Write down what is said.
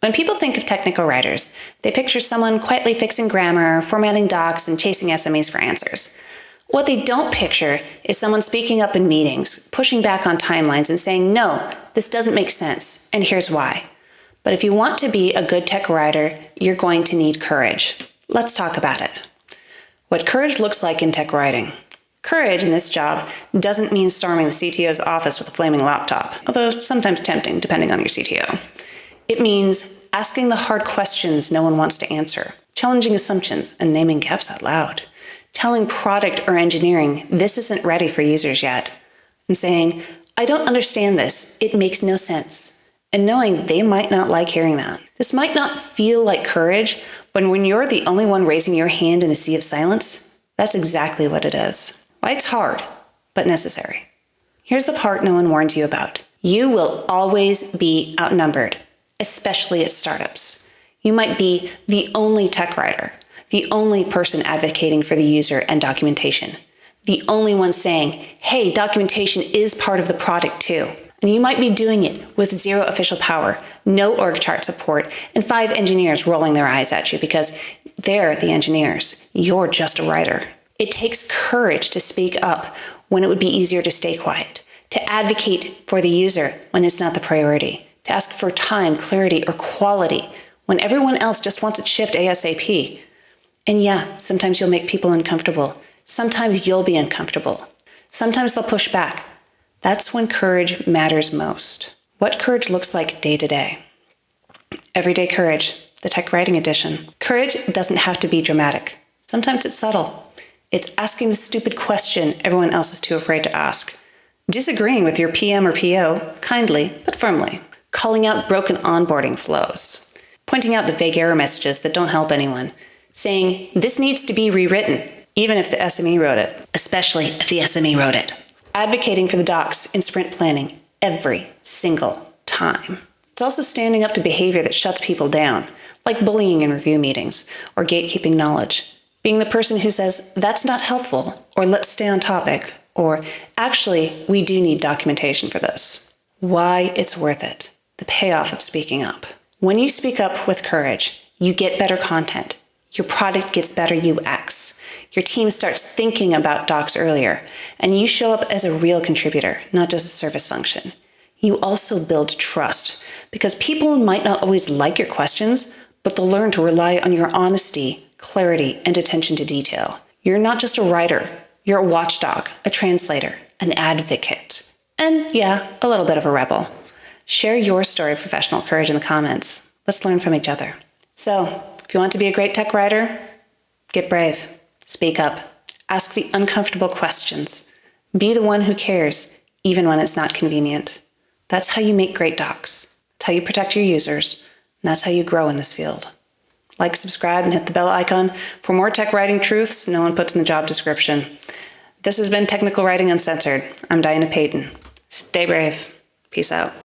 When people think of technical writers, they picture someone quietly fixing grammar, formatting docs, and chasing SMEs for answers. What they don't picture is someone speaking up in meetings, pushing back on timelines, and saying, no, this doesn't make sense, and here's why. But if you want to be a good tech writer, you're going to need courage. Let's talk about it. What courage looks like in tech writing. Courage in this job doesn't mean storming the CTO's office with a flaming laptop, although sometimes tempting depending on your CTO. It means asking the hard questions no one wants to answer, challenging assumptions and naming gaps out loud, telling product or engineering this isn't ready for users yet, and saying, I don't understand this, it makes no sense, and knowing they might not like hearing that. This might not feel like courage, but when you're the only one raising your hand in a sea of silence, that's exactly what it is. Why it's hard, but necessary. Here's the part no one warns you about. You will always be outnumbered, especially at startups. You might be the only tech writer, the only person advocating for the user and documentation, the only one saying, hey, documentation is part of the product too. And you might be doing it with zero official power, no org chart support, and 5 engineers rolling their eyes at you because they're the engineers. You're just a writer. It takes courage to speak up when it would be easier to stay quiet, to advocate for the user when it's not the priority, to ask for time, clarity, or quality when everyone else just wants it shipped ASAP. And yeah, sometimes you'll make people uncomfortable. Sometimes you'll be uncomfortable. Sometimes they'll push back. That's when courage matters most. What courage looks like day to day. Everyday courage, the tech writing edition. Courage doesn't have to be dramatic. Sometimes it's subtle. It's asking the stupid question everyone else is too afraid to ask. Disagreeing with your PM or PO, kindly but firmly. Calling out broken onboarding flows. Pointing out the vague error messages that don't help anyone. Saying, this needs to be rewritten, even if the SME wrote it, especially if the SME wrote it. Advocating for the docs in sprint planning every single time. It's also standing up to behavior that shuts people down, like bullying in review meetings or gatekeeping knowledge. Being the person who says, that's not helpful, or let's stay on topic, or actually, we do need documentation for this. Why it's worth it. The payoff of speaking up. When you speak up with courage, you get better content. Your product gets better UX. Your team starts thinking about docs earlier, and you show up as a real contributor, not just a service function. You also build trust, because people might not always like your questions, but they'll learn to rely on your honesty, clarity, and attention to detail. You're not just a writer, you're a watchdog, a translator, an advocate, and yeah, a little bit of a rebel. Share your story of professional courage in the comments. Let's learn from each other. So, if you want to be a great tech writer, get brave. Speak up. Ask the uncomfortable questions. Be the one who cares, even when it's not convenient. That's how you make great docs. That's how you protect your users. And that's how you grow in this field. Like, subscribe, and hit the bell icon for more tech writing truths no one puts in the job description. This has been Technical Writing Uncensored. I'm Diana Payton. Stay brave. Peace out.